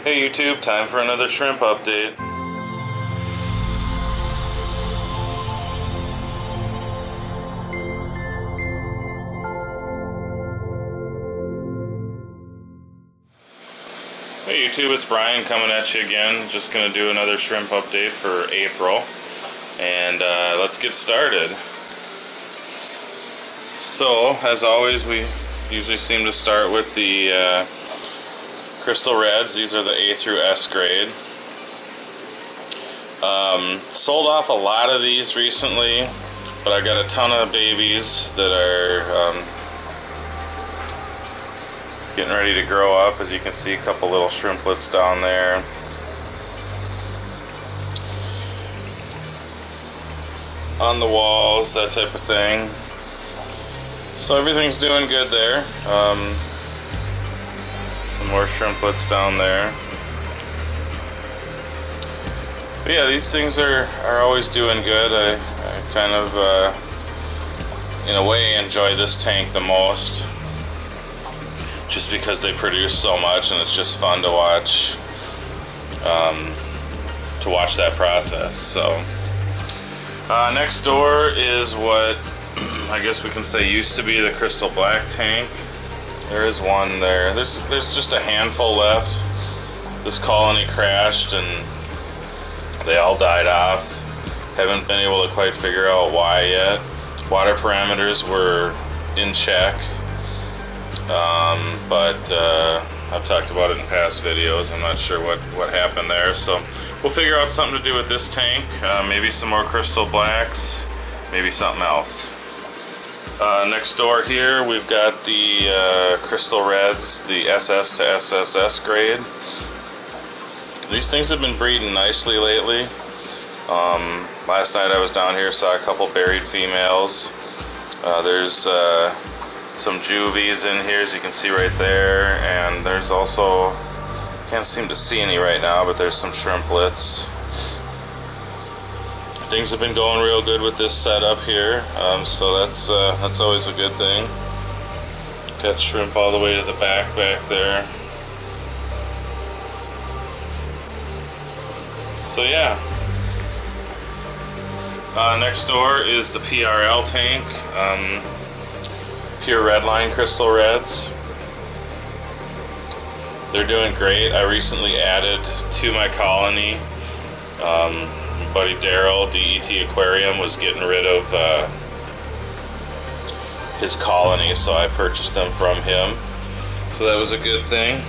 Hey YouTube, time for another shrimp update. Hey YouTube, it's Brian coming at you again. Just gonna do another shrimp update for April. And let's get started. So, as always, we usually seem to start with the Crystal Reds. These are the A through S grade. Sold off a lot of these recently, but I got a ton of babies that are getting ready to grow up. As you can see, a couple little shrimplets down there. On the walls, that type of thing. So everything's doing good there. Some more shrimplets down there. But yeah, these things are always doing good. I kind of, in a way, enjoy this tank the most, just because they produce so much and it's just fun to watch that process. So next door is what I guess we can say used to be the Crystal Black tank. There is one there. There's just a handful left. This colony crashed and they all died off. Haven't been able to quite figure out why yet. Water parameters were in check, but I've talked about it in past videos. I'm not sure what happened there, so we'll figure out something to do with this tank. Maybe some more Crystal Blacks, maybe something else. Next door here, we've got the Crystal Reds, the SS to SSS grade. These things have been breeding nicely lately. Last night I was down here, saw a couple buried females. There's some juvies in here, as you can see right there, and there's also, can't seem to see any right now, but there's some shrimplets. Things have been going real good with this setup here, so that's always a good thing. Got shrimp all the way to the back there. So yeah. Next door is the PRL tank, Pure Redline Crystal Reds. They're doing great. I recently added to my colony. Buddy Daryl, DET Aquarium, was getting rid of his colony, so I purchased them from him. So that was a good thing.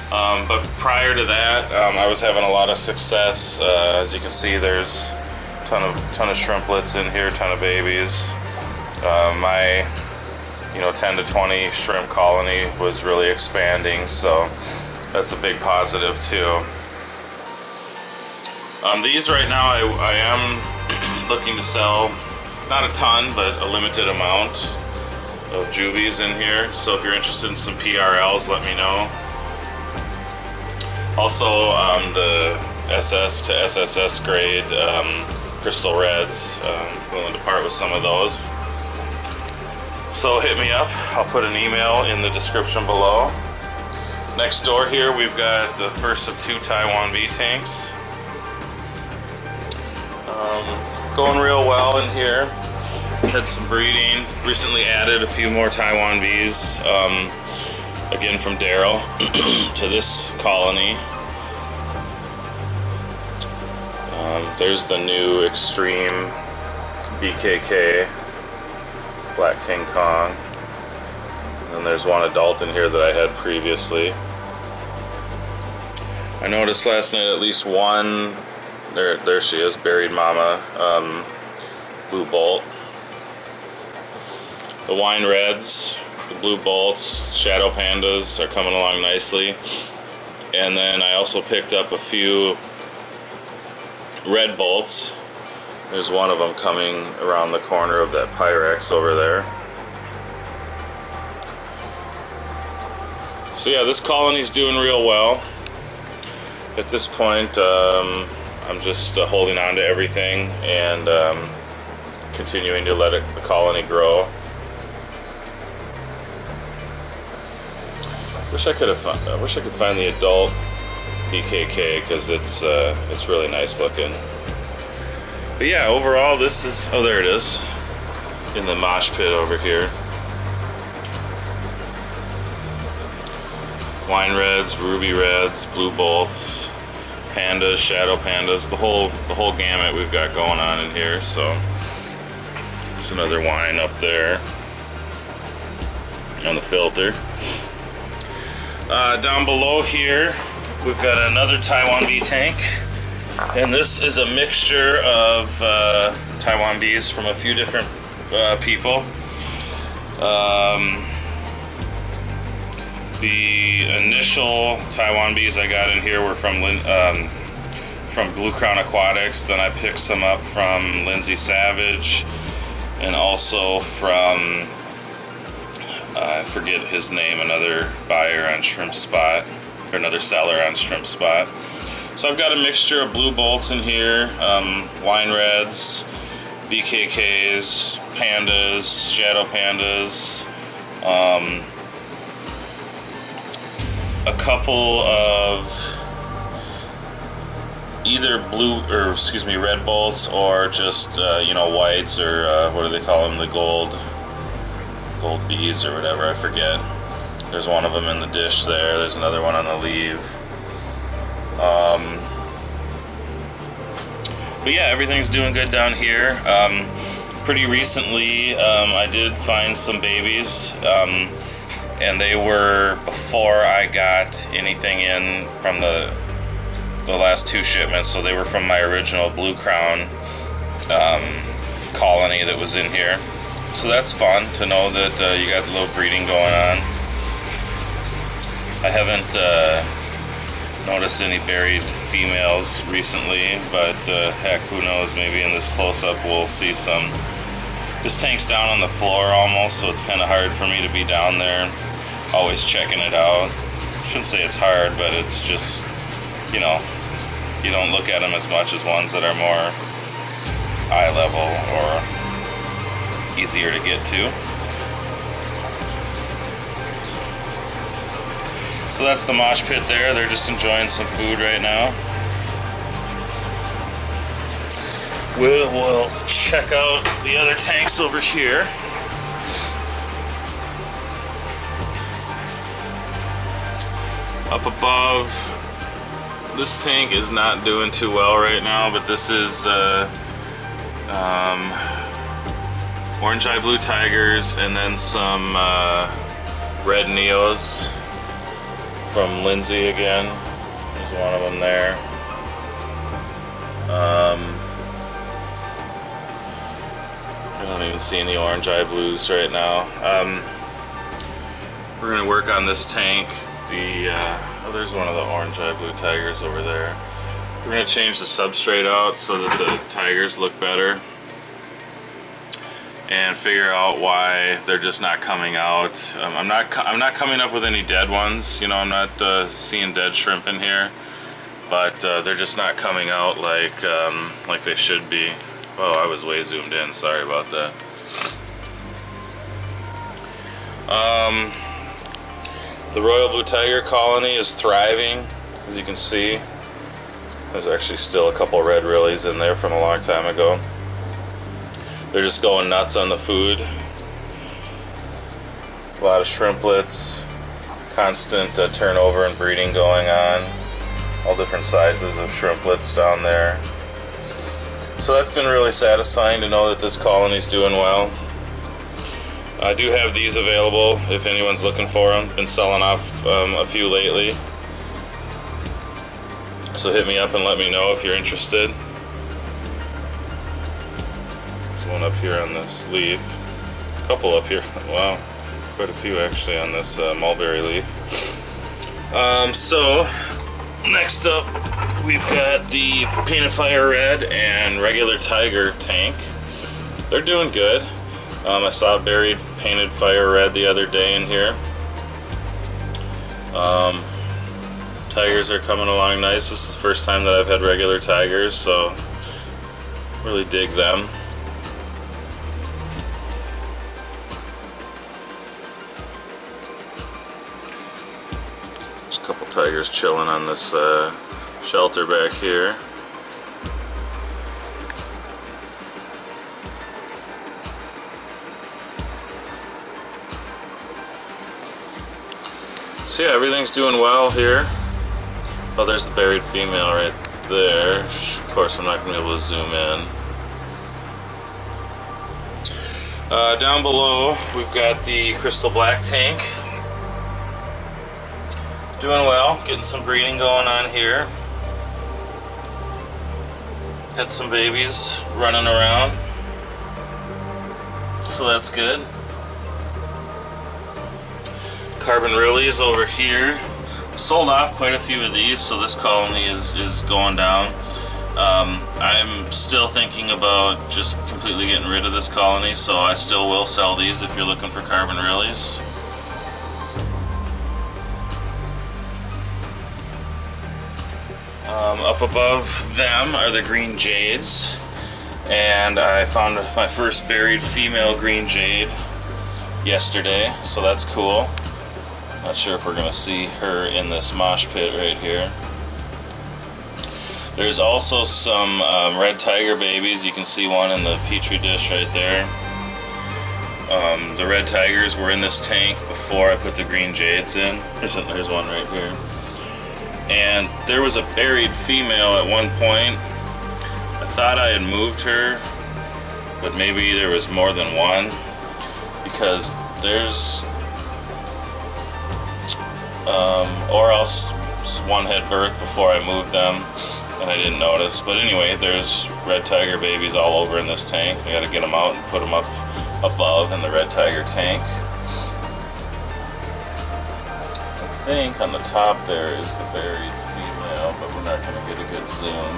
But prior to that, I was having a lot of success. As you can see, there's a ton of shrimplets in here, ton of babies. My 10 to 20 shrimp colony was really expanding, so that's a big positive too. These right now I am looking to sell, not a ton, but a limited amount of juvies in here. So if you're interested in some PRLs, let me know. Also, the SS to SSS grade Crystal Reds, willing to part with some of those. So hit me up. I'll put an email in the description below. Next door here, we've got the first of 2 Taiwan V tanks. Going real well in here. Had some breeding. Recently added a few more Taiwan Vs, again from Daryl, to this colony. There's the new Extreme BKK Black King Kong. And then there's one adult in here that I had previously. I noticed last night at least one. There she is, buried mama, blue bolt. The wine reds, the blue bolts, shadow pandas are coming along nicely. And then I also picked up a few red bolts. There's one of them coming around the corner of that Pyrex over there. So yeah, this colony's doing real well. At this point, I'm just holding on to everything and continuing to let the colony grow. I wish I could find the adult BKK because it's really nice looking. But yeah, overall this is, oh there it is, in the mosh pit over here. Wine reds, ruby reds, blue bolts, pandas, shadow pandas, the whole gamut we've got going on in here. So there's another wine up there on the filter. Down below here we've got another Taiwan bee tank, and this is a mixture of Taiwan bees from a few different people. The initial Taiwan bees I got in here were from Blue Crown Aquatics. Then I picked some up from Lindsay Savage, and also from I forget his name, another buyer on Shrimp Spot, or another seller on Shrimp Spot. So I've got a mixture of blue bolts in here, wine reds, BKKs, pandas, shadow pandas, a couple of either red bolts, or just you know, whites, or what do they call them, the gold bees or whatever, I forget. There's one of them in the dish there. There's another one on the leaf. But yeah, everything's doing good down here. Pretty recently I did find some babies, and they were before I got anything in from the last two shipments, so they were from my original Blue Crown colony that was in here. So that's fun to know that you got a little breeding going on. I haven't noticed any buried females recently, but heck, who knows, maybe in this close-up we'll see some. This tank's down on the floor almost, so it's kind of hard for me to be down there always checking it out. Shouldn't say it's hard, but it's just, you know, you don't look at them as much as ones that are more eye level or easier to get to. So that's the mosh pit there. They're just enjoying some food right now. We'll check out the other tanks over here. Up above, this tank is not doing too well right now, but this is orange eye blue tigers, and then some red neos from Lindsay again. There's one of them there. I don't even see any orange eye blues right now. We're gonna work on this tank. Oh, there's one of the orange eye blue tigers over there. We're gonna change the substrate out so that the tigers look better, and figure out why they're just not coming out. I'm not coming up with any dead ones. You know, I'm not seeing dead shrimp in here, but they're just not coming out like they should be. Oh, I was way zoomed in. Sorry about that. The Royal Blue Tiger colony is thriving, as you can see. There's actually still a couple red rillies in there from a long time ago. They're just going nuts on the food. A lot of shrimplets, constant turnover and breeding going on. All different sizes of shrimplets down there. So that's been really satisfying to know that this colony's doing well. I do have these available if anyone's looking for them. Been selling off a few lately. So hit me up and let me know if you're interested. There's one up here on this leaf. A couple up here. Wow, quite a few actually on this mulberry leaf. So next up we've got the Painted Fire Red and regular Tiger tank. They're doing good. I saw buried Painted Fire Red the other day in here. Tigers are coming along nice. This is the first time that I've had regular tigers, so really dig them. There's a couple tiger's chilling on this shelter back here. So yeah, everything's doing well here. Oh, there's the buried female right there. Of course, I'm not going to be able to zoom in. Down below, we've got the crystal black tank. Doing well, getting some breeding going on here. Got some babies running around, so that's good. Carbon Rillies over here. Sold off quite a few of these, so this colony is going down. I'm still thinking about just completely getting rid of this colony, so I still will sell these if you're looking for Carbon Rillies. Up above them are the green jades, and I found my first buried female green jade yesterday, so that's cool. Not sure if we're going to see her in this mosh pit right here. There's also some red tiger babies. You can see one in the petri dish right there. The red tigers were in this tank before I put the green jades in. There's one right here. And there was a buried female at one point. I thought I had moved her, but maybe there was more than one, because there's or else one had birth before I moved them and I didn't notice. But anyway, there's red tiger babies all over in this tank. I gotta get them out and put them up above in the red tiger tank. I think on the top there is the buried female, but we're not gonna get a good zoom.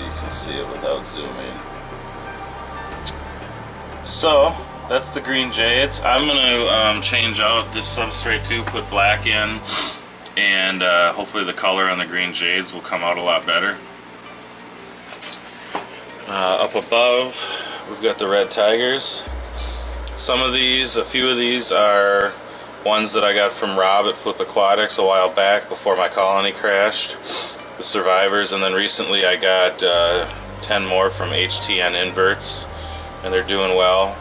You can see it without zooming. So that's the green jades. I'm going to change out this substrate too, put black in, and hopefully the color on the green jades will come out a lot better. Up above, we've got the red tigers. Some of these, a few of these are ones that I got from Rob at Flip Aquatics a while back before my colony crashed, the survivors, and then recently I got 10 more from HTN Inverts, and they're doing well.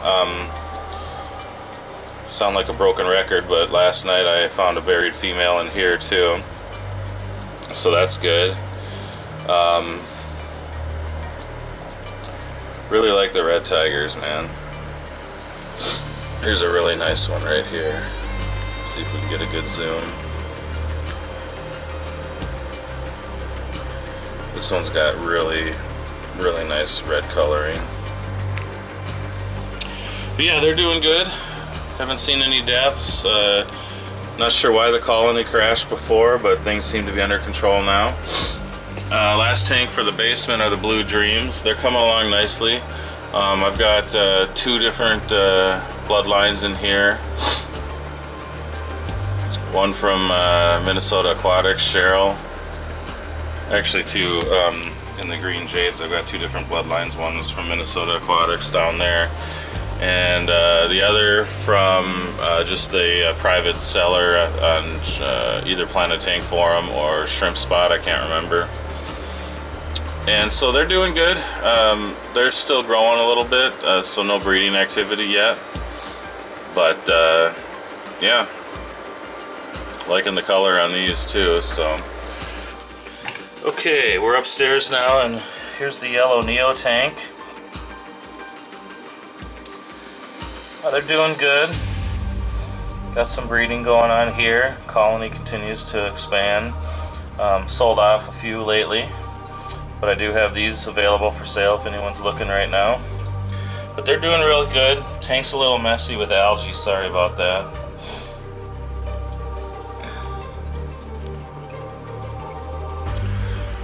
Sound like a broken record, but last night I found a buried female in here too, so that's good. Really like the red tigers, man. Here's a really nice one right here. See if we can get a good zoom. This one's got really nice red coloring. But yeah, they're doing good. Haven't seen any deaths. Not sure why the colony crashed before, but things seem to be under control now. Last tank for the basement are the Blue Dreams. They're coming along nicely. I've got 2 different bloodlines in here. One from Minnesota Aquatic, Cheryl. Actually 2 in the green jades. I've got 2 different bloodlines. One is from Minnesota Aquatics down there, and the other from just a private seller on either Planet Tank Forum or Shrimp Spot, I can't remember. And so they're doing good. They're still growing a little bit, so no breeding activity yet. But yeah, liking the color on these too. So okay, we're upstairs now, and here's the yellow Neo tank. They're doing good. Got some breeding going on here. Colony continues to expand. Sold off a few lately, but I do have these available for sale if anyone's looking right now. But they're doing real good. Tank's a little messy with algae, sorry about that.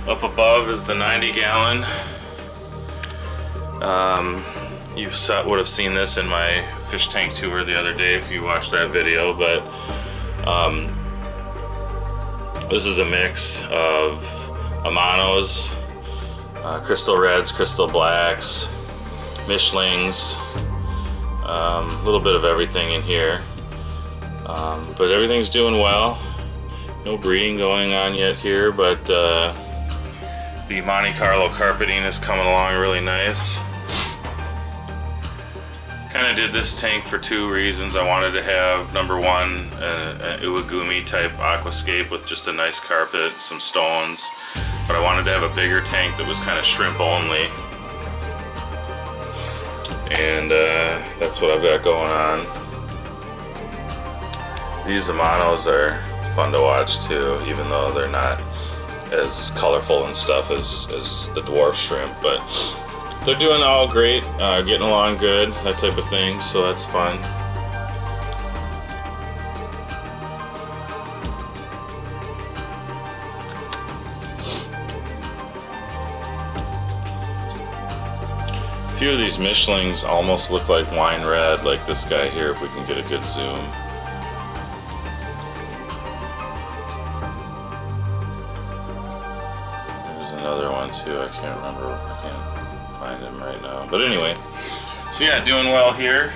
Up above is the 90-gallon. You would have seen this in my fish tank tour the other day if you watched that video, but this is a mix of Amanos, crystal reds, crystal blacks, Mishlings, A little bit of everything in here, but everything's doing well. No breeding going on yet here, but the Monte Carlo carpeting is coming along really nice. Kind of did this tank for two reasons. I wanted to have, number one, an Uwagumi type aquascape with just a nice carpet, some stones, but I wanted to have a bigger tank that was kind of shrimp only. And that's what I've got going on. These Amanos are fun to watch too, even though they're not as colorful and stuff as the dwarf shrimp, but they're doing all great, getting along good, that type of thing, so that's fun. A few of these Mishlings almost look like wine red, like this guy here, if we can get a good zoom. There's another one too, I can't remember, I can't find him right now. But anyway, so yeah, doing well here.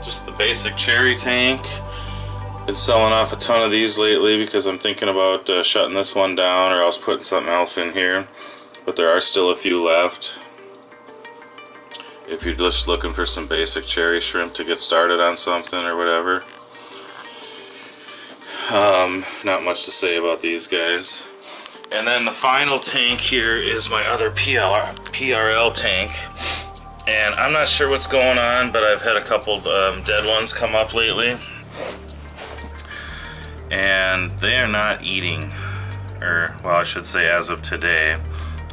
Just the basic cherry tank. Been selling off a ton of these lately because I'm thinking about shutting this one down or else putting something else in here. But there are still a few left. If you're just looking for some basic cherry shrimp to get started on something or whatever. Not much to say about these guys. And then the final tank here is my other PRL tank. And I'm not sure what's going on, but I've had a couple dead ones come up lately. And they are not eating. Or, well, I should say as of today.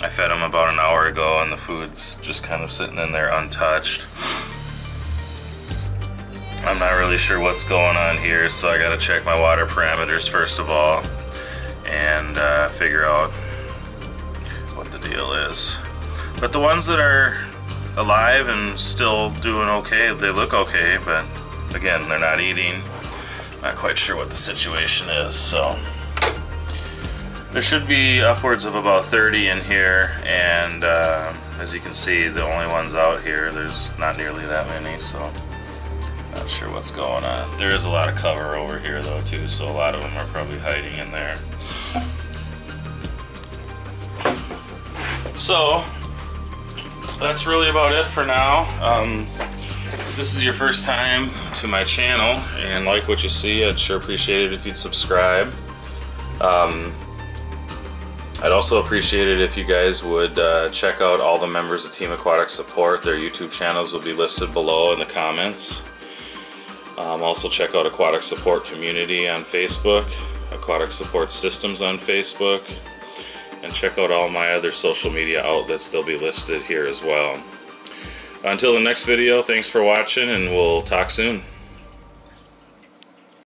I fed them about an hour ago and the food's just kind of sitting in there untouched. I'm not really sure what's going on here, so I gotta check my water parameters first of all and figure out what the deal is. But the ones that are alive and still doing okay, they look okay, but again, they're not eating. Not quite sure what the situation is, so there should be upwards of about 30 in here, and as you can see, the only ones out here, there's not nearly that many, so not sure what's going on. There is a lot of cover over here though too, so a lot of them are probably hiding in there. So that's really about it for now. If this is your first time to my channel and like what you see, I'd sure appreciate it if you'd subscribe. I'd also appreciate it if you guys would check out all the members of Team Aquatic Support. Their YouTube channels will be listed below in the comments. Also check out Aquatic Support Community on Facebook, Aquatic Support Systems on Facebook, and check out all my other social media outlets. They'll be listed here as well. Until the next video, thanks for watching, and we'll talk soon.